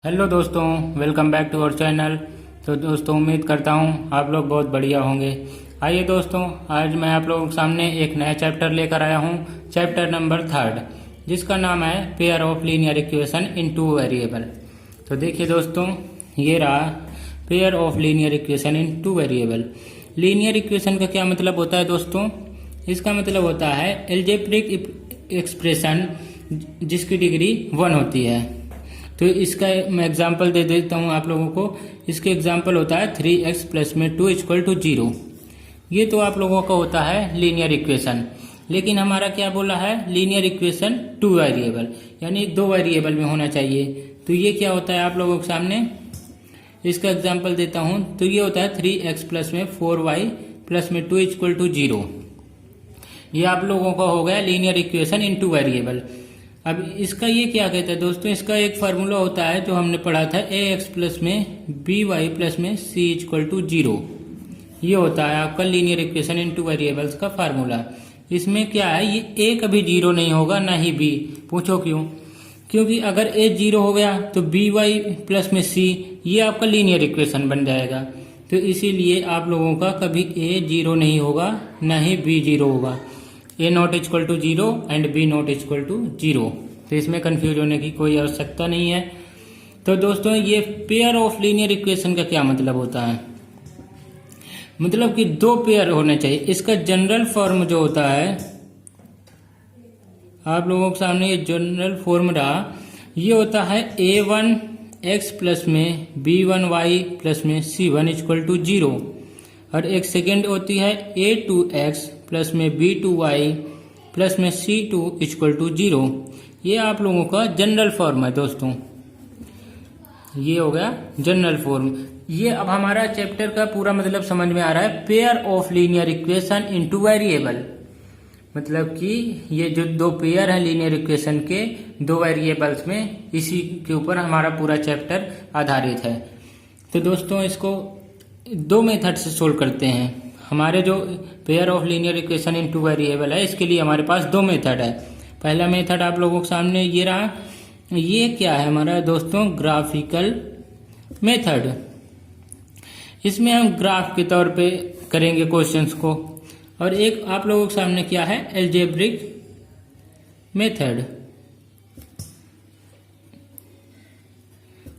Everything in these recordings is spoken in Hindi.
हेलो दोस्तों, welcome back to our channel. तो दोस्तों उम्मीद करता हूँ आप लोग बहुत बढ़िया होंगे। आइए दोस्तों, आज मैं आप लोगों के सामने एक नया चैप्टर लेकर आया हूँ, चैप्टर नंबर 3, जिसका नाम है pair of linear equation in two variable. तो देखिए दोस्तों, ये रहा pair of linear equation in two variable. Linear equation का क्या मतलब होता है दोस्तों? इसका मतलब होता है एल्जेब्रिक एक्सप्रेशन जिसकी डिग्री 1 होती है। तो इसका मैं एग्जांपल दे देता हूँ आप लोगों को। इसके एग्जांपल होता है 3x प्लस में 2 इक्वल टू 0। ये तो आप लोगों का होता है लीनियर इक्वेशन, लेकिन हमारा क्या बोला है? लीनियर इक्वेशन 2 वेरिएबल, यानी 2 वेरिएबल में होना चाहिए। तो ये क्या होता है आप लोगों के सामने? इसका एग्जाम्पल देता हूँ। तो ये होता है 3x प्लस में 4y प्लस में 2 इक्वल टू 0। ये आप लोगों का हो गया linear equation in two variable. अब इसका ये क्या कहता है दोस्तों? इसका एक फार्मूला होता है जो हमने पढ़ा था, ax प्लस में by प्लस में c इक्वल टू 0। ये होता है आपका linear equation in two variables का फार्मूला। इसमें क्या है, ये a कभी 0 नहीं होगा, ना ही b। पूछो क्यों? क्योंकि अगर a 0 हो गया तो by प्लस में c ये आपका लीनियर इक्वेशन बन जाएगा। तो इसीलिए आप लोगों का कभी a 0 नहीं होगा, ना ही b 0 होगा। a not equal to 0 and b not equal to 0। तो इसमें कंफ्यूज होने की कोई आवश्यकता नहीं है। तो दोस्तों, ये पेयर ऑफ लीनियर इक्वेशन का क्या मतलब होता है? मतलब कि 2 पेयर होने चाहिए। इसका जनरल फॉर्म जो होता है आप लोगों के सामने, ये जनरल फॉर्म रहा, ये होता है a1x प्लस में b1y प्लस में c1 इक्वल टू 0। और एक सेकेंड होती है a2x प्लस में b2y प्लस में c2 इक्वल टू 0। ये आप लोगों का जनरल फॉर्म है दोस्तों। ये हो गया जनरल फॉर्म। ये अब हमारा चैप्टर का पूरा मतलब समझ में आ रहा है। Pair of linear equation into variable, मतलब कि ये जो 2 पेयर हैं लीनियर इक्वेशन के 2 वेरिएबल्स में, इसी के ऊपर हमारा पूरा चैप्टर आधारित है। तो दोस्तों, इसको 2 मेथड से सोल्व करते हैं। हमारे जो pair of linear equation in two variable है, इसके लिए हमारे पास 2 मेथड है। पहला मेथड आप लोगों के सामने ये रहा। ये क्या है हमारा दोस्तों? Graphical method. इसमें हम ग्राफ के तौर पे करेंगे क्वेश्चंस को। और एक आप लोगों के सामने क्या है? Algebraic method.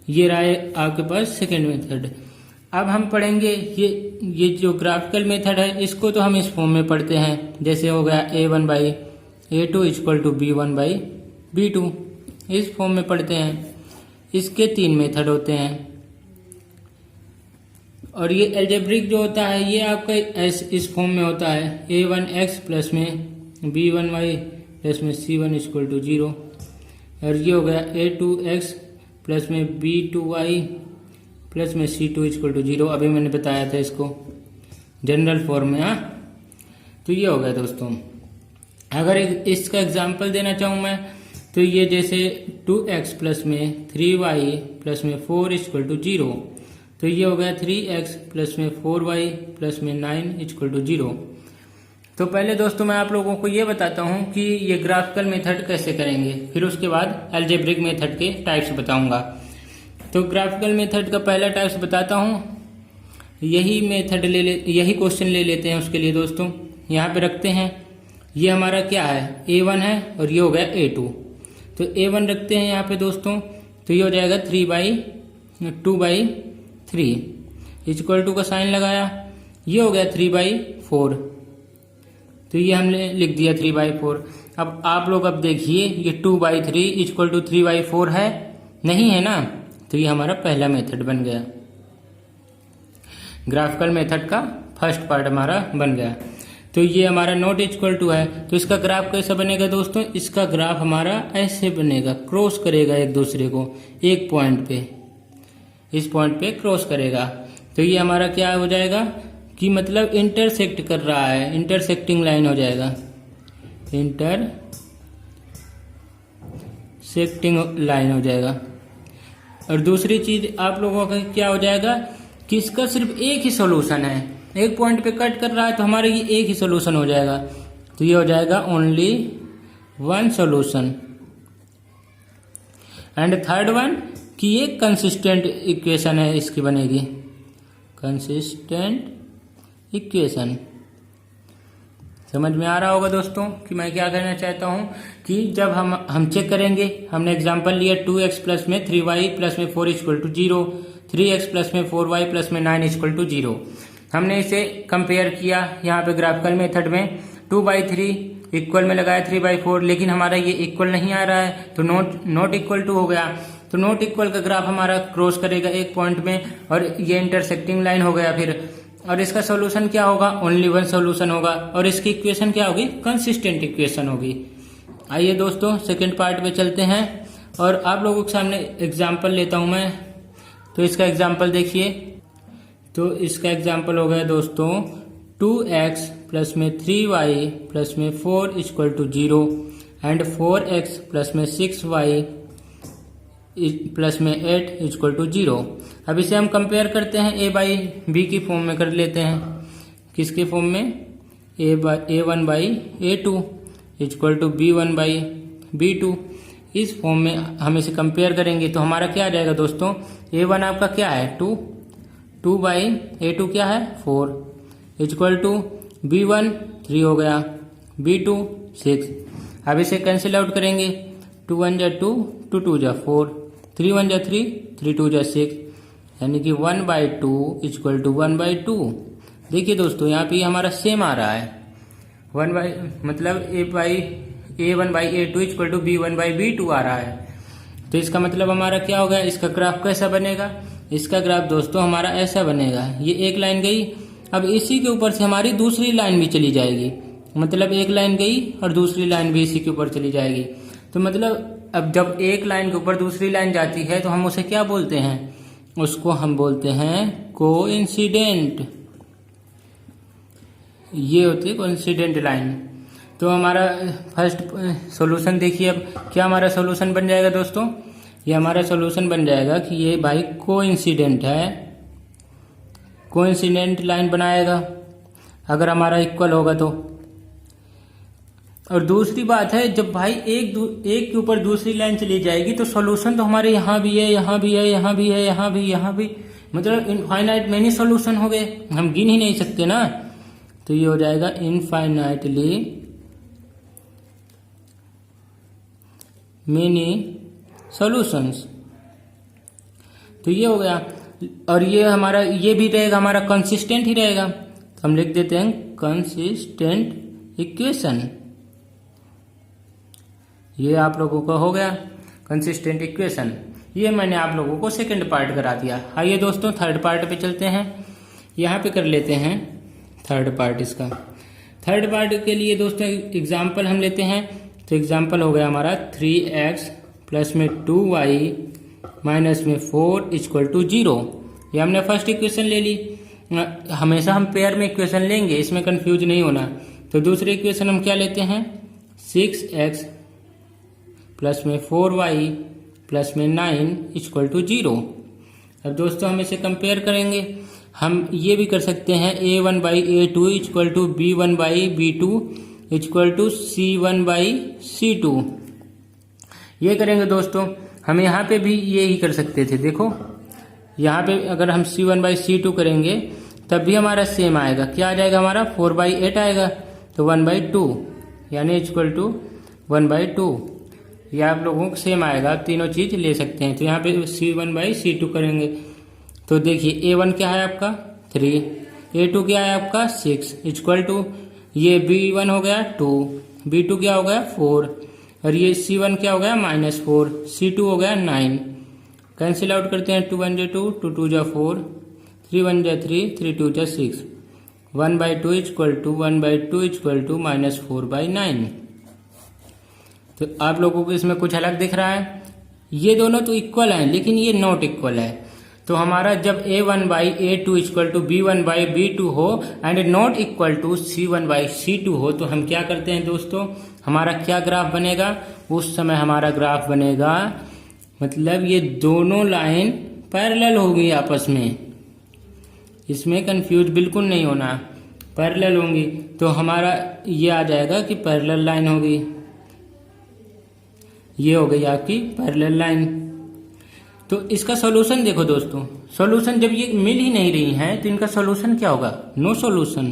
ये रहा है आपके पास सेकेंड मेथड। अब हम पढ़ेंगे ये जो ग्राफिकल मेथड है, इसको तो हम इस फॉर्म में पढ़ते हैं। जैसे हो गया a1 by a2 equal to b1 by b2, इस फॉर्म में पढ़ते हैं। इसके 3 मेथड होते हैं। और ये एल्जेब्रिक जो होता है, ये आपका इस फॉर्म में होता है a1x प्लस में b1y प्लस में c1 इक्वल टू 0। और ये हो गया a2x प्लस में b2y प्लस में c2 इक्वल टू 0। अभी मैंने बताया था इसको जनरल फॉर्म में। हाँ, तो ये हो गया दोस्तों। अगर इसका एग्जांपल देना चाहूँ मैं, तो ये जैसे 2x प्लस में 3y प्लस में 4 इक्वल टू 0। तो ये हो गया 3x प्लस में 4y प्लस में 9 इक्वल टू 0। तो पहले दोस्तों मैं आप लोगों को ये बताता हूँ कि ये ग्राफिकल मेथड कैसे करेंगे, फिर उसके बाद एल्जेब्रिक मेथड के टाइप्स बताऊंगा। तो ग्राफिकल मेथड का पहला टाइप्स बताता हूँ। यही क्वेश्चन ले लेते हैं उसके लिए दोस्तों। यहाँ पे रखते हैं, ये हमारा क्या है? a1 है और ये हो गया a2। तो a1 रखते हैं यहाँ पे दोस्तों। तो ये हो जाएगा 2/3 इक्वल टू का साइन लगाया। ये हो गया 3/4। तो ये हमने लिख दिया 3/4। अब आप लोग अब देखिए, ये 2/3 इक्वल टू 3/4 है, नहीं है ना? तो ये हमारा पहला मेथड बन गया। ग्राफिकल मेथड का फर्स्ट पार्ट हमारा बन गया। तो ये हमारा नॉट इक्वल टू है। तो इसका ग्राफ कैसा बनेगा दोस्तों? इसका ग्राफ हमारा ऐसे बनेगा, क्रॉस करेगा एक दूसरे को एक पॉइंट पे, इस पॉइंट पे क्रॉस करेगा। तो ये हमारा क्या हो जाएगा कि मतलब इंटरसेक्ट कर रहा है, इंटरसेक्टिंग लाइन हो जाएगा, इंटरसेक्टिंग लाइन हो जाएगा। और दूसरी चीज आप लोगों का क्या हो जाएगा कि इसका सिर्फ एक ही सॉल्यूशन है, एक पॉइंट पे कट कर रहा है, तो हमारे ये एक ही सॉल्यूशन हो जाएगा। तो ये हो जाएगा only 1 solution. And third one कि ये कंसिस्टेंट इक्वेशन है, इसकी बनेगी कंसिस्टेंट इक्वेशन। समझ में आ रहा होगा दोस्तों कि मैं क्या कहना चाहता हूं कि जब हम चेक करेंगे, हमने एग्जांपल लिया 2x प्लस में 3y प्लस में 4 इक्वल टू 0, 3x प्लस में 4y प्लस में 9 इक्वल टू 0। हमने इसे कंपेयर किया यहाँ पे ग्राफिकल मेथड में, 2/3 इक्वल में लगाया 3/4, लेकिन हमारा ये इक्वल नहीं आ रहा है तो नॉट इक्वल टू हो गया। तो नॉट इक्वल का ग्राफ हमारा क्रॉस करेगा एक पॉइंट में और ये इंटरसेक्टिंग लाइन हो गया फिर। और इसका सॉल्यूशन क्या होगा? ओनली वन सॉल्यूशन होगा और इसकी इक्वेशन क्या होगी? कंसिस्टेंट इक्वेशन होगी। आइए दोस्तों सेकंड पार्ट पे चलते हैं और आप लोगों के सामने एग्जांपल लेता हूं मैं। तो इसका एग्जांपल देखिए, तो इसका एग्जांपल हो गया दोस्तों 2x प्लस में 3y प्लस में 4 equal to 0 and 4x plus में 6y प्लस में 8 इक्वल टू 0। अब इसे हम कंपेयर करते हैं a बाई बी की फॉर्म में कर लेते हैं। किसके फॉर्म में? a1 by a2 equal to b1 by b2। इस फॉर्म में हम इसे कंपेयर करेंगे तो हमारा क्या आ जाएगा दोस्तों? a1 आपका क्या है? 2 बाई a2 क्या है? 4 इक्वल टू b1 3 हो गया, b2 6। अब इसे कैंसिल आउट करेंगे, 2 1 जा 2, 2 2 जा 4, 3 1 जा 3, 3 2 जा 6, यानी कि 1/2 इक्वल टू 1/2। देखिए दोस्तों यहाँ पे हमारा सेम आ रहा है, मतलब a1 by a2 equal to b1 by b2 आ रहा है। तो इसका मतलब हमारा क्या होगा? इसका ग्राफ कैसा बनेगा? इसका ग्राफ दोस्तों हमारा ऐसा बनेगा, ये एक लाइन गई, अब इसी के ऊपर से हमारी दूसरी लाइन भी चली जाएगी, मतलब एक लाइन गई और दूसरी लाइन भी इसी के ऊपर चली जाएगी। तो मतलब अब जब एक लाइन के ऊपर दूसरी लाइन जाती है तो हम उसे क्या बोलते हैं? उसको हम बोलते हैं कोइंसिडेंट। ये होती है कोइंसिडेंट लाइन। तो हमारा फर्स्ट सॉल्यूशन देखिए, अब क्या हमारा सॉल्यूशन बन जाएगा दोस्तों? ये हमारा सॉल्यूशन बन जाएगा कि ये भाई कोइंसिडेंट है, कोइंसिडेंट लाइन बनाएगा अगर हमारा इक्वल होगा तो। और दूसरी बात है, जब भाई एक के ऊपर दूसरी लाइन चली जाएगी तो सॉल्यूशन तो हमारे यहाँ भी है, यहाँ भी है, यहाँ भी है, यहाँ भी, यहाँ भी, मतलब इनफाइनाइट मेनी सॉल्यूशन हो गए, हम गिन ही नहीं सकते ना। तो ये हो जाएगा इनफाइनाइटली मेनी सॉल्यूशंस। तो ये हो गया, और ये हमारा ये भी रहेगा, हमारा कंसिस्टेंट ही रहेगा। तो हम लिख देते हैं कंसिस्टेंट इक्वेशन। ये आप लोगों का हो गया कंसिस्टेंट इक्वेशन। ये मैंने आप लोगों को सेकंड पार्ट करा दिया। आइए दोस्तों थर्ड पार्ट पे चलते हैं, यहाँ पे कर लेते हैं थर्ड पार्ट इसका। थर्ड पार्ट के लिए दोस्तों एग्जाम्पल हम लेते हैं। तो एग्जाम्पल हो गया हमारा 3x प्लस में 2y माइनस में 4 इक्वल टू 0। ये हमने फर्स्ट इक्वेशन ले ली। हमेशा हम पेयर में इक्वेशन लेंगे, इसमें कंफ्यूज नहीं होना। तो दूसरी इक्वेशन हम क्या लेते हैं? 6x प्लस में 4y प्लस में 9 इक्वल टू 0। अब दोस्तों हम इसे कंपेयर करेंगे। हम ये भी कर सकते हैं a1 by a2 equal to b1 by b2 equal to c1 by c2। ये करेंगे दोस्तों, हम यहाँ पे भी ये ही कर सकते थे। देखो यहाँ पे अगर हम c1 बाई c2 करेंगे तब भी हमारा सेम आएगा। क्या आ जाएगा हमारा? 4/8 आएगा, तो 1/2 यानी इक्वल टू 1/2। ये आप लोगों को सेम आएगा, तीनों चीज ले सकते हैं। तो यहाँ पे c1 बाई c2 करेंगे तो देखिए a1 क्या है आपका 3, a2 क्या है आपका 6 इक्वल टू ये b1 हो गया 2, b2 क्या हो गया 4 और ये c1 क्या हो गया -4, c2 हो गया 9। कैंसिल आउट करते हैं, 2 1 जा 2, 2 2 जा 4, 3 1 जा 3, 3 2 जा 6, 1/2 इक्वल टू 1/2 इक्वल टू -4/9। तो आप लोगों को इसमें कुछ अलग दिख रहा है? ये दोनों तो इक्वल हैं लेकिन ये नॉट इक्वल है। तो हमारा जब a1 by a2 equal to b1 by b2 हो and not equal to c1 by c2 हो तो हम क्या करते हैं दोस्तों? हमारा क्या ग्राफ बनेगा? उस समय हमारा ग्राफ बनेगा, मतलब ये दोनों लाइन पैरेलल होगी आपस में, इसमें कंफ्यूज बिल्कुल नहीं होना, पैरेलल होंगी। तो हमारा ये आ जाएगा कि पैरेलल लाइन होगी, ये हो गई आपकी पैरेलल लाइन। तो इसका सॉल्यूशन देखो दोस्तों, सॉल्यूशन जब ये मिल ही नहीं रही हैं तो इनका सॉल्यूशन क्या होगा, नो सॉल्यूशन।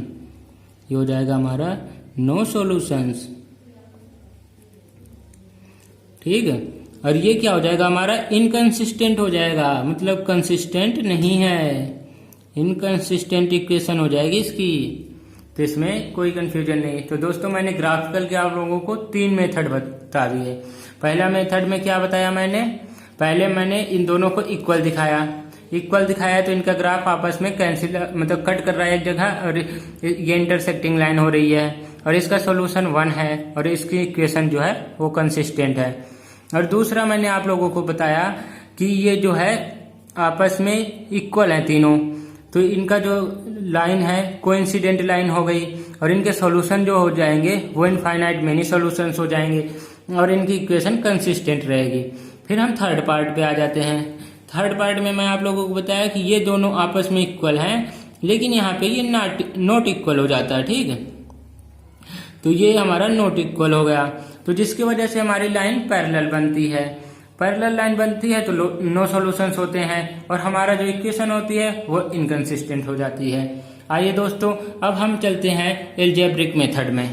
ये हो जाएगा हमारा नो सॉल्यूशंस, ठीक है। और ये क्या हो जाएगा हमारा, इनकंसिस्टेंट हो जाएगा, मतलब कंसिस्टेंट नहीं है, इनकंसिस्टेंट इक्वेशन हो जाएगी इसकी। तो इसमें कोई कंफ्यूजन नहीं। तो दोस्तों मैंने ग्राफिकल के आप लोगों को 3 मेथड बता दिए। पहला मेथड में क्या बताया मैंने, पहले मैंने इन दोनों को इक्वल दिखाया तो इनका ग्राफ आपस में कैंसिल मतलब कट कर रहा है एक जगह, और ये इंटरसेक्टिंग लाइन हो रही है, और इसका सॉल्यूशन 1 है, और इसकी इक्वेशन जो है वो कंसिस्टेंट है। और दूसरा मैंने आप लोगों को बताया कि ये जो है आपस में इक्वल है तीनों, तो इनका जो लाइन है कोइंसिडेंट लाइन हो गई, और इनके सॉल्यूशन जो हो जाएंगे वो इनफाइनाइट मेनी सॉल्यूशंस हो जाएंगे, और इनकी इक्वेशन कंसिस्टेंट रहेगी। फिर हम थर्ड पार्ट पे आ जाते हैं। थर्ड पार्ट में मैं आप लोगों को बताया कि ये दोनों आपस में इक्वल हैं, लेकिन यहाँ पे ये नॉट इक्वल हो जाता है, ठीक है। तो ये हमारा नॉट इक्वल हो गया, तो जिसकी वजह से हमारी लाइन पैरेलल बनती है। पैरेलल लाइन बनती है तो नो सॉल्यूशंस होते हैं, और हमारा जो इक्वेशन होती है वो इनकंसिस्टेंट हो जाती है। आइए दोस्तों अब हम चलते हैं एल्जेब्रिक मेथड में।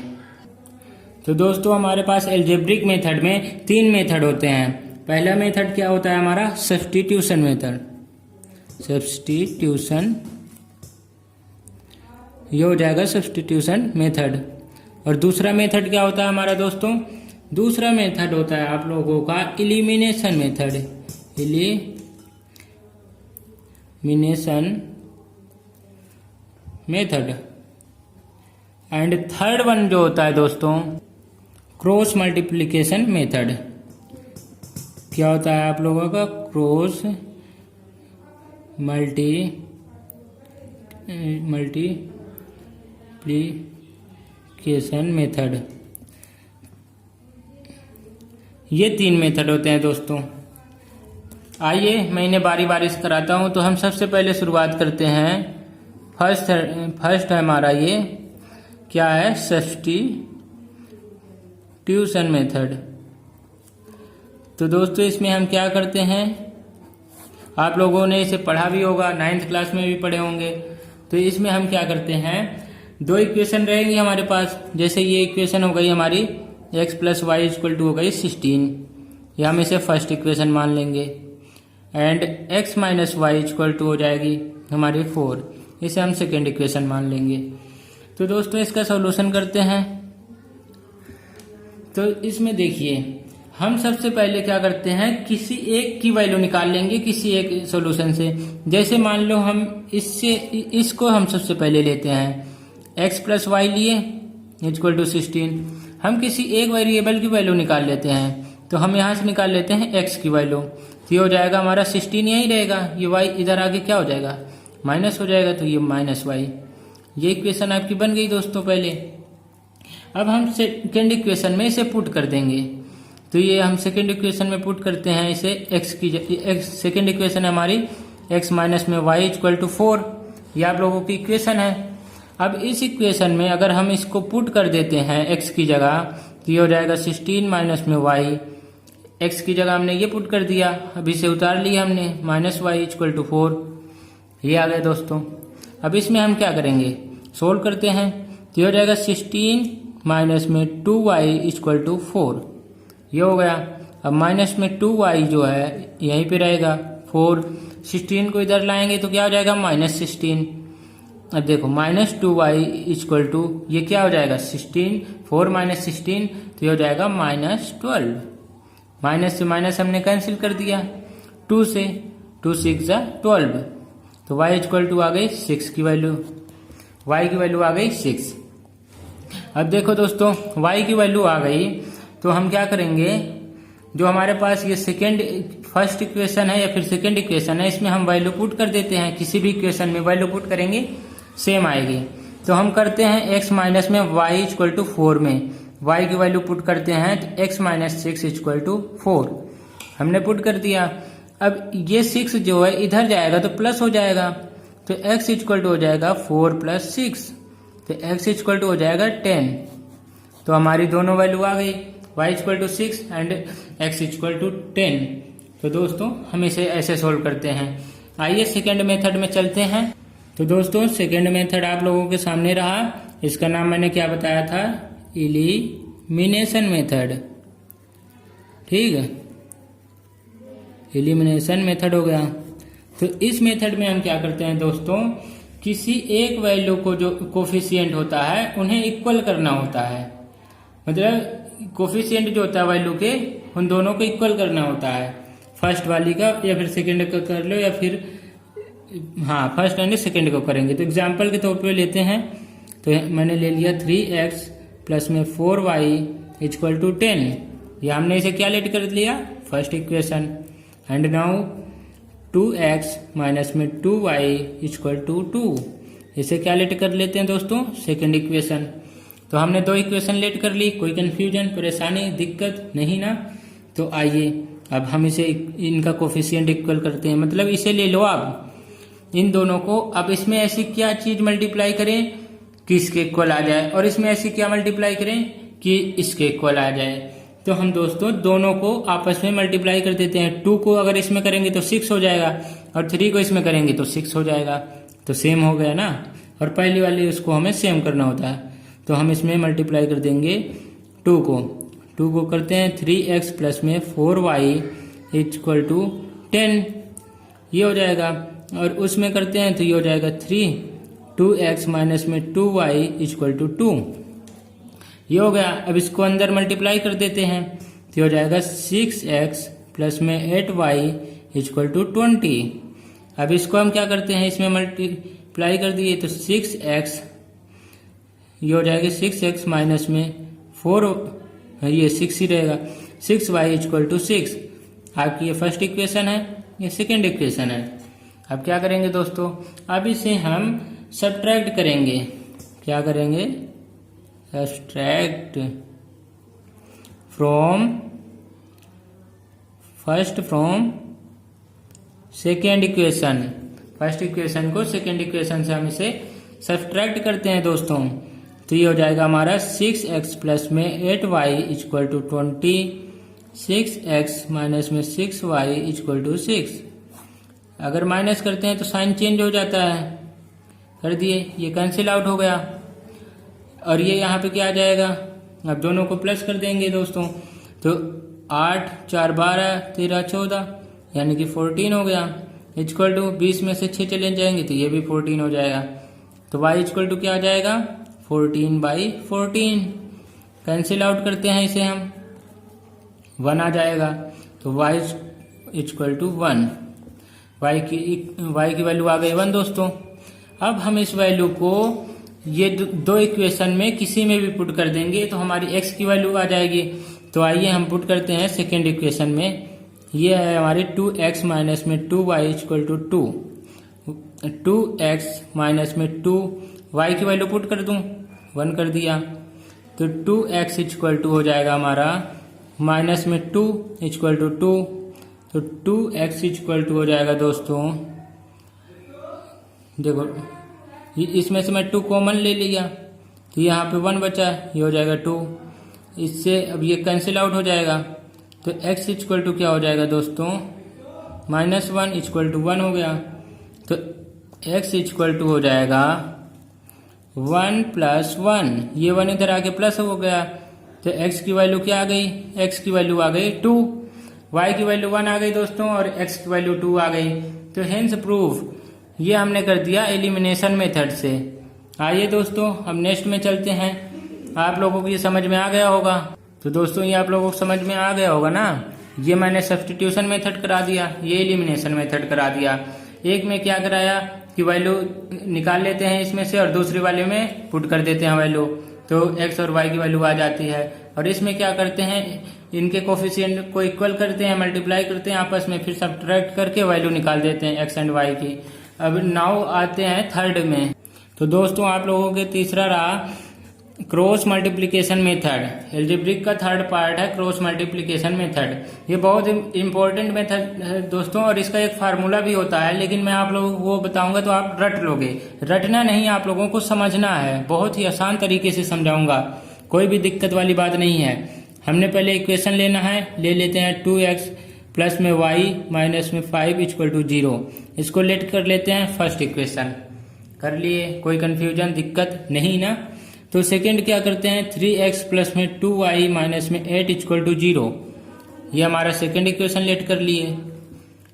तो दोस्तों हमारे पास एल्जेब्रिक मेथड में 3 मेथड होते हैं। पहला मेथड क्या होता है हमारा, सब्स्टिट्यूशन मेथड, सब्स्टिट्यूशन, ये हो जाएगा सब्स्टिट्यूशन मेथड। और दूसरा मेथड क्या होता है हमारा दोस्तों, दूसरा मेथड होता है आप लोगों का elimination method, elimination method. And third one जो होता है दोस्तों क्रॉस मल्टीप्लिकेशन मेथड। क्या होता है आप लोगों का, क्रॉस मल्टीप्लिकेशन मेथड। ये 3 मेथड होते हैं दोस्तों। आइए मैं इन्हें बारी बारी से कराता हूं। तो हम सबसे पहले शुरुआत करते हैं, फर्स्ट है हमारा ये क्या है, सब्स्टिट्यूशन मेथड। तो दोस्तों इसमें हम क्या करते हैं, आप लोगों ने इसे पढ़ा भी होगा, 9th क्लास में भी पढ़े होंगे। तो इसमें हम क्या करते हैं, 2 इक्वेशन रहेंगी हमारे पास। जैसे ये इक्वेशन हो गई हमारी x + y = हो गई 16, या हम इसे फर्स्ट इक्वेशन मान लेंगे। एंड x - y = हो जाएगी हमारी 4, इसे हम सेकेंड इक्वेशन मान लेंगे। तो दोस्तों इसका सॉल्यूशन करते हैं। तो इसमें देखिए हम सबसे पहले क्या करते हैं, किसी एक की वैल्यू निकाल लेंगे किसी एक सॉल्यूशन से। जैसे मान लो हम इसको हम सबसे पहले लेते हैं, x + y लिए = 16। हम किसी एक वेरिएबल की वैल्यू निकाल लेते हैं, तो हम यहाँ से निकाल लेते हैं x की वैल्यू। तो ये हो जाएगा हमारा 16 यही रहेगा, ये y इधर आगे क्या हो जाएगा, माइनस हो जाएगा, तो ये -y। ये इक्वेशन आपकी बन गई दोस्तों पहले। अब हम सेकेंड इक्वेशन में इसे पुट कर देंगे। तो ये हम सेकेंड इक्वेशन में पुट करते हैं इसे, सेकेंड इक्वेशन है हमारी x - में y = 4, ये आप लोगों की इक्वेशन है। अब इस इक्वेशन में अगर हम इसको पुट कर देते हैं x की जगह, तो ये हो जाएगा 16 - में y, x की जगह हमने ये पुट कर दिया, अब इसे उतार लिया हमने, -y = 4, ये आ गया दोस्तों। अब इसमें हम क्या करेंगे, सोल्व करते हैं। तो ये हो जाएगा 16 - में 2y = 4, ये हो गया। अब माइनस में 2y जो है यहीं पे रहेगा, 4, 16 को इधर लाएंगे तो क्या हो जाएगा, -16। अब देखो -2y = ये क्या हो जाएगा, 16, 4 - 16, तो ये हो जाएगा -12। माइनस से माइनस हमने कैंसिल कर दिया, 2 से 2 × 6 = 12, तो y = आ गई 6 की वैल्यू, y की वैल्यू आ गई 6। अब देखो दोस्तों y की वैल्यू आ गई, तो हम क्या करेंगे, जो हमारे पास ये फर्स्ट इक्वेशन है या फिर सेकेंड इक्वेशन है, इसमें हम वैल्यू पुट कर देते हैं। किसी भी इक्वेशन में वैल्यू पुट करेंगे सेम आएगी। तो हम करते हैं x - में y = 4 में y की वैल्यू पुट करते हैं, तो x - 6 = 4 हमने पुट कर दिया। अब ये 6 जो है इधर जाएगा तो प्लस हो जाएगा, तो x = हो जाएगा 4 + 6, तो x = हो जाएगा 10। तो हमारी दोनों वैल्यू आ गई, y = 6 एंड x = 10। तो तो दोस्तों हम इसे ऐसे सोल्व करते हैं। आइए सेकेंड मेथड में चलते हैं। तो दोस्तों सेकेंड मेथड आप लोगों के सामने रहा। इसका नाम मैंने क्या बताया था, एलिमिनेशन मेथड। ठीक है, एलिमिनेशन मेथड हो गया। तो इस मेथड में हम क्या करते हैं दोस्तों, किसी एक वैल्यू को जो कोफिशिएंट होता है उन्हें इक्वल करना होता है। मतलब कोफिशिएंट जो होता है वैल्यू के, उन दोनों को इक्वल करना होता है। फर्स्ट वाली का या फिर सेकंड का कर लो, या फिर हाँ फर्स्ट एंड सेकंड को करेंगे। तो एग्जांपल के तौर पे लेते हैं। तो मैंने ले लिया 3x प्लस में 4y इक्वल टू 10। ये हमने इसे क्या लेट कर लिया, first equation. And now 2x minus में 2y इक्वल टू 2, इसे क्या लेट कर लेते हैं दोस्तों, सेकंड इक्वेशन। तो हमने दो इक्वेशन लेट कर ली, कोई कंफ्यूजन परेशानी दिक्कत नहीं ना। तो आइए अब हम इसे इनका कोफिशिएंट इक्वल करते हैं। मतलब इसे ले लो आप, इन दोनों को। अब इसमें ऐसी क्या चीज मल्टीप्लाई करें कि इसके इक्वल आ जाए, और इसमें ऐसी क्या मल्टीप्लाई करें कि इसके इक्वल आ जाए। तो हम दोस्तों दोनों को आपस में मल्टीप्लाई कर देते हैं। 2 को अगर इसमें करेंगे तो 6 हो जाएगा, और 3 को इसमें करेंगे तो 6 हो जाएगा। तो सेम हो गया ना। और पहली वाली उसको हमें सेम करना होता है। तो हम इसमें मल्टीप्लाई कर देंगे 2 को करते हैं 3x प्लस में 4y इक्वल टू 10, ये हो जाएगा। और उसमें करते हैं तो ये हो जाएगा 2x माइनस में 2y इक्वल टू 2, ये हो गया। अब इसको अंदर मल्टीप्लाई कर देते हैं तो हो जाएगा 6x प्लस में 8y इक्वल टू 20। अब इसको हम क्या करते हैं, इसमें मल्टीप्लाई कर दिए तो 6x, ये हो जाएगा 6x माइनस में 4, ये 6 ही रहेगा, 6y इक्वल टू 6। आपकी ये फर्स्ट इक्वेशन है, ये सेकेंड इक्वेशन है। अब क्या करेंगे दोस्तों, अब इसे हम सब्ट्रैक्ट करेंगे। क्या करेंगे, subtract from second equation. First equation को सेकेंड इक्वेशन से हम इसे सब्ट्रैक्ट करते हैं दोस्तों। तो ये हो जाएगा हमारा 6x प्लस में 8y equal to 20, 6x minus में 6y इक्वल टू 6। अगर माइनस करते हैं तो साइन चेंज हो जाता है, कर दिए, ये कैंसिल आउट हो गया। और ये यहाँ पे क्या आ जाएगा, अब दोनों को प्लस कर देंगे दोस्तों। तो 8 4 12 13 14 यानी कि 14 हो गया, इक्वल टू 20 में से 6 चले जाएंगे तो ये भी 14 हो जाएगा। तो y इक्वल टू क्या आ जाएगा, 14/14। कैंसिल आउट करते हैं इसे हम, 1 आ जाएगा। तो y इक्वल टू 1, y की वैल्यू आ गई 1 दोस्तों। अब हम इस वैल्यू को ये दो इक्वेशन में किसी में भी पुट कर देंगे तो हमारी x की वैल्यू आ जाएगी। तो आइए हम पुट करते हैं सेकेंड इक्वेशन में। ये है हमारी 2x माइनस में 2y equal to 2, 2x minus में 2y की वैल्यू पुट कर दूं, 1 कर दिया। तो 2x इक्वल टू हो जाएगा हमारा माइनस में 2 इक्वल टू 2। तो 2x इक्वल टू हो जाएगा दोस्तों, देखो इसमें से मैं 2 कॉमन ले लिया तो यहाँ पे 1 बचा, ये हो जाएगा 2। इससे अब ये कैंसिल आउट हो जाएगा। तो x इक्वल टू क्या हो जाएगा दोस्तों, -1 इक्वल टू 1 हो गया। तो x इक्वल टू हो जाएगा 1 + 1, ये 1 इधर आके प्लस हो गया। तो x की वैल्यू क्या आ गई, x की वैल्यू आ गई 2, y की वैल्यू 1 आ गई दोस्तों, और x की वैल्यू 2 आ गई। तो हेंस प्रूफ ये हमने कर दिया एलिमिनेशन मेथड से। आइए दोस्तों अब नेक्स्ट में चलते हैं। आप लोगों को ये समझ में आ गया होगा। तो दोस्तों ये आप लोगों को समझ में आ गया होगा ना। ये मैंने सब्स्टिट्यूशन मेथड करा दिया, ये एलिमिनेशन मेथड करा दिया। एक में क्या कराया कि वैल्यू निकाल लेते हैं इसमें से और दूसरी वाले में पुट कर देते हैं वैल्यू, तो x और y की वैल्यू आ जाती है। और इसमें क्या करते हैं, इनके कोफिशिएंट को इक्वल करते हैं, मल्टीप्लाई करते हैं आपस में, फिर सब्ट्रैक्ट करके वैल्यू निकाल देते हैं x एंड y की। अब नाउ आते हैं थर्ड में। तो दोस्तों आप लोगों के तीसरा रहा क्रॉस मल्टीप्लिकेशन मेथड। एल्जेब्रिक का थर्ड पार्ट है क्रॉस मल्टीप्लिकेशन मेथड। ये बहुत इंपॉर्टेंट मेथड है दोस्तों, और इसका एक फार्मूला भी होता है, लेकिन मैं आप लोगों को वो बताऊंगा तो आप रट लोगे। रटना नहीं, आप लोगों को समझना है। बहुत ही आसान तरीके से समझाऊंगा, कोई भी दिक्कत वाली बात नहीं है। हमने पहले इक्वेशन लेना है, ले लेते हैं 2x प्लस में y माइनस में 5 इक्वल टू 0। इसको लेट कर लेते हैं फर्स्ट इक्वेशन। कर लिए, कोई कंफ्यूजन दिक्कत नहीं ना। तो सेकंड क्या करते हैं, 3x प्लस में 2y माइनस में 8 इक्वल टू 0। ये हमारा सेकंड इक्वेशन लेट कर लिए,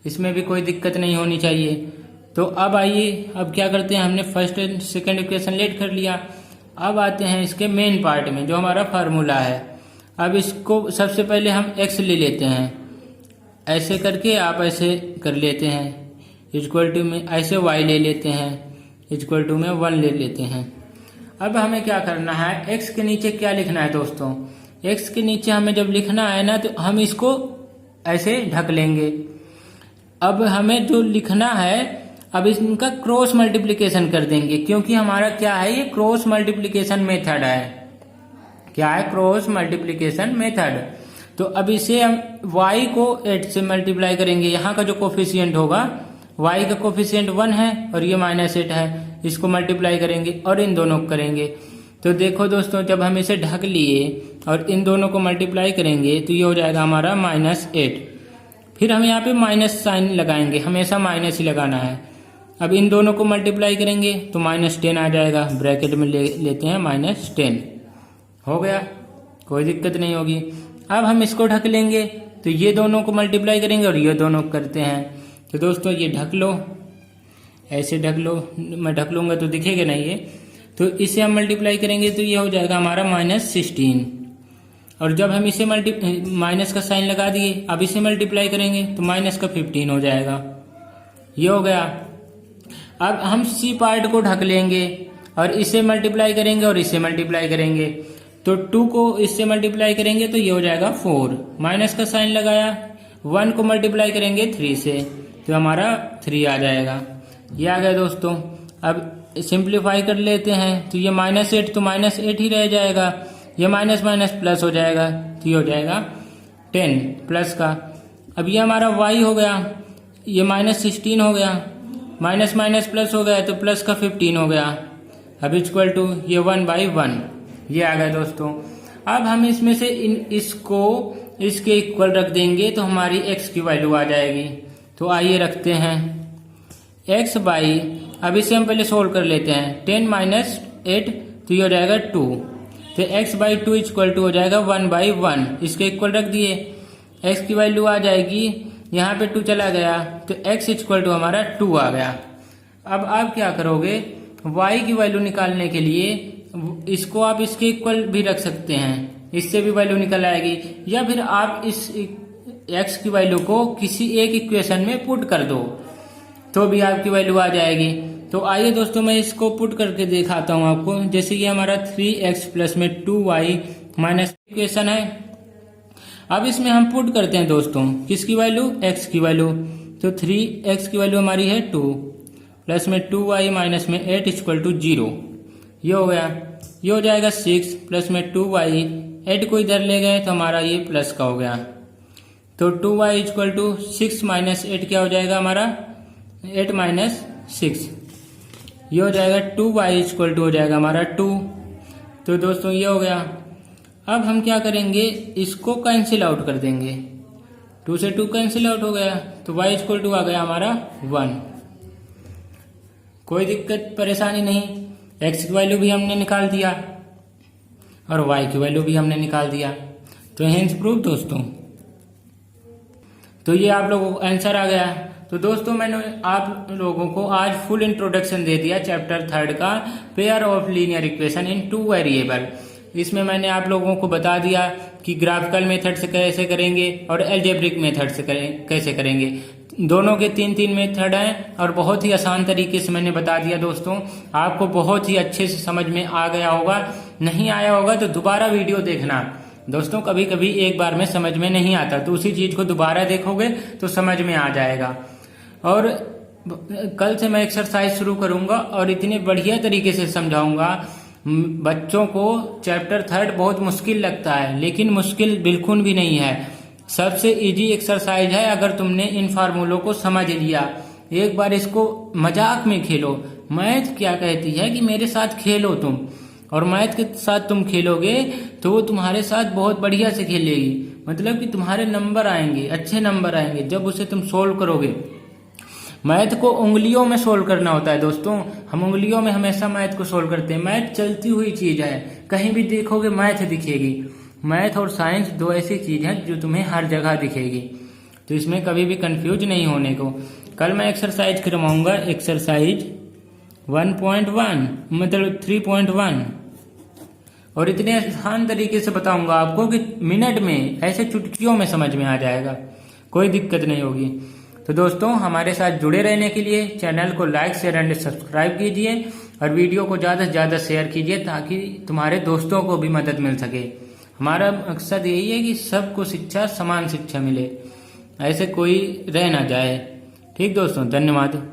इसमें भी कोई दिक्कत नहीं होनी चाहिए। तो अब आइए, अब क्या करते हैं, हमने first and second equation let कर लिया। अब आते हैं इसके मेन पार्ट में जो हमारा फार्मूला है। अब इसको सबसे पहले हम x ले लेते हैं, ऐसे करके आप ऐसे कर लेते हैं, इक्वल टू में ऐसे y ले लेते हैं, इक्वल टू में 1 ले लेते हैं। अब हमें क्या करना है, x के नीचे क्या लिखना है दोस्तों, x के नीचे हमें जब लिखना है ना तो हम इसको ऐसे ढक लेंगे। अब हमें जो लिखना है, अब इनका क्रॉस मल्टीप्लिकेशन कर देंगे, क्योंकि हमारा क्या है, ये क्रॉस मल्टीप्लिकेशन मेथड है। क्या है, क्रॉस मल्टीप्लिकेशन मेथड। तो अब इसे हम y को 8 से मल्टीप्लाई करेंगे। यहाँ का जो कोफिशिएंट होगा, y का कोफिशिएंट 1 है और ये -8 है, इसको मल्टीप्लाई करेंगे और इन दोनों को करेंगे। तो देखो दोस्तों, जब हम इसे ढक लिए और इन दोनों को मल्टीप्लाई करेंगे तो ये हो जाएगा हमारा -8। फिर हम यहाँ पे माइनस साइन लगाएंगे, हमेशा माइनस ही लगाना है। अब इन दोनों को मल्टीप्लाई करेंगे तो -10 आ जाएगा, ब्रैकेट में लेते हैं -10। हो गया, कोई दिक्कत नहीं होगी। अब हम इसको ढक लेंगे, तो ये दोनों को मल्टीप्लाई करेंगे और ये दोनों को करते हैं। तो दोस्तों ये ढक लो, ऐसे ढक लो, मैं ढक लूंगा तो दिखेगा नहीं ये। तो इसे हम मल्टीप्लाई करेंगे तो ये हो जाएगा हमारा -16। और जब हम इसे माइनस का साइन लगा दिए, अब इसे मल्टीप्लाई करेंगे तो माइनस का 15 हो जाएगा। ये हो गया। अब हम सी पार्ट को ढक लेंगे और इसे मल्टीप्लाई करेंगे और इसे मल्टीप्लाई करेंगे। तो 2 को इससे मल्टीप्लाई करेंगे तो ये हो जाएगा 4, माइनस का साइन लगाया। 1 को मल्टीप्लाई करेंगे 3 से तो हमारा 3 आ जाएगा। ये आ गया दोस्तों। अब सिंप्लीफाई कर लेते हैं, तो ये -8 तो -8 ही रह जाएगा, ये माइनस माइनस प्लस हो जाएगा तो ये हो जाएगा 10 प्लस का। अब ये हमारा y हो गया, ये -16 हो गया, माइनस माइनस प्लस हो गया तो प्लस का 15 हो गया। अब इक्वल टू ये 1/1, ये आ गया दोस्तों। अब हम इसमें से इसको इसके इक्वल रख देंगे तो हमारी x की वैल्यू आ जाएगी। तो आइए रखते हैं x बाई, अब इसे हम पहले सोल्व कर लेते हैं। 10 - 8 तो ये हो जाएगा 2, तो x/2 इक्वल टू हो जाएगा 1/1। इसके इक्वल रख दिए, x की वैल्यू आ जाएगी, यहाँ पे 2 चला गया तो x इक्वल टू हमारा 2 आ गया। अब आप क्या करोगे, y की वैल्यू निकालने के लिए इसको आप इसके इक्वल भी रख सकते हैं, इससे भी वैल्यू निकल आएगी। या फिर आप इस x की वैल्यू को किसी एक इक्वेशन में पुट कर दो तो भी आपकी वैल्यू आ जाएगी। तो आइए दोस्तों, मैं इसको पुट करके दिखाता हूँ आपको। जैसे कि हमारा 3x प्लस में 2y माइनस इक्वेशन है। अब इसमें हम पुट करते हैं दोस्तों किसकी वैल्यू, x की वैल्यू। तो 3x की वैल्यू हमारी है 2 प्लस में 2y माइनस में 8 इक्वल टू 0। ये हो गया, ये हो जाएगा 6 प्लस में 2y, 8 को इधर ले गए तो हमारा ये प्लस का हो गया। तो 2y इक्वल टू 6 माइनस 8 क्या हो जाएगा हमारा 8 माइनस 6, ये हो जाएगा 2y इक्वल टू हो जाएगा हमारा 2। तो दोस्तों ये हो गया। अब हम क्या करेंगे, इसको कैंसिल आउट कर देंगे, 2 से 2 कैंसिल आउट हो गया तो y इक्वल टू आ गया हमारा 1। कोई दिक्कत परेशानी नहीं, x की वैल्यू भी हमने निकाल दिया और y की वैल्यू भी हमने निकाल दिया। तो हेंस प्रूफ दोस्तों। तो ये आप लोगों को आंसर आ गया। तो दोस्तों मैंने आप लोगों को आज फुल इंट्रोडक्शन दे दिया चैप्टर 3 का, pair of linear equation in 2 variable. इसमें मैंने आप लोगों को बता दिया कि ग्राफिकल मेथड से कैसे करेंगे और एल्जेब्रिक मेथड से कैसे करेंगे। दोनों के 3 मेथड हैं और बहुत ही आसान तरीके से मैंने बता दिया दोस्तों। आपको बहुत ही अच्छे से समझ में आ गया होगा, नहीं आया होगा तो दोबारा वीडियो देखना दोस्तों। कभी कभी एक बार में समझ में नहीं आता तो उसी चीज को दोबारा देखोगे तो समझ में आ जाएगा। और कल से मैं एक्सरसाइज शुरू करूंगा और इतने बढ़िया तरीके से समझाऊंगा। बच्चों को चैप्टर 3 बहुत मुश्किल लगता है, लेकिन मुश्किल बिल्कुल भी नहीं है। सबसे इजी एक्सरसाइज है अगर तुमने इन फार्मूलों को समझ लिया। एक बार इसको मजाक में खेलो। मैथ क्या कहती है कि मेरे साथ खेलो तुम, और मैथ के साथ तुम खेलोगे तो वो तुम्हारे साथ बहुत बढ़िया से खेलेगी। मतलब कि तुम्हारे नंबर आएंगे, अच्छे नंबर आएंगे जब उसे तुम सोल्व करोगे। मैथ को उंगलियों में सोल्व करना होता है दोस्तों, हम उंगलियों में हमेशा मैथ को सोल्व करते हैं। मैथ चलती हुई चीज है, कहीं भी देखोगे मैथ दिखेगी। मैथ और साइंस दो ऐसी चीज है जो तुम्हें हर जगह दिखेगी, तो इसमें कभी भी कंफ्यूज नहीं होने को। कल मैं एक्सरसाइज करवाऊंगा, एक्सरसाइज 1.1 मतलब 3.1, और इतने आसान तरीके से बताऊंगा आपको कि मिनट में, ऐसे चुटकियों में समझ में आ जाएगा, कोई दिक्कत नहीं होगी। तो दोस्तों हमारे साथ जुड़े रहने के लिए चैनल को लाइक शेयर एंड सब्सक्राइब कीजिए और वीडियो को ज़्यादा से ज़्यादा शेयर कीजिए ताकि तुम्हारे दोस्तों को भी मदद मिल सके। हमारा मकसद यही है कि सबको शिक्षा, समान शिक्षा मिले, ऐसे कोई रह ना जाए। ठीक दोस्तों, धन्यवाद।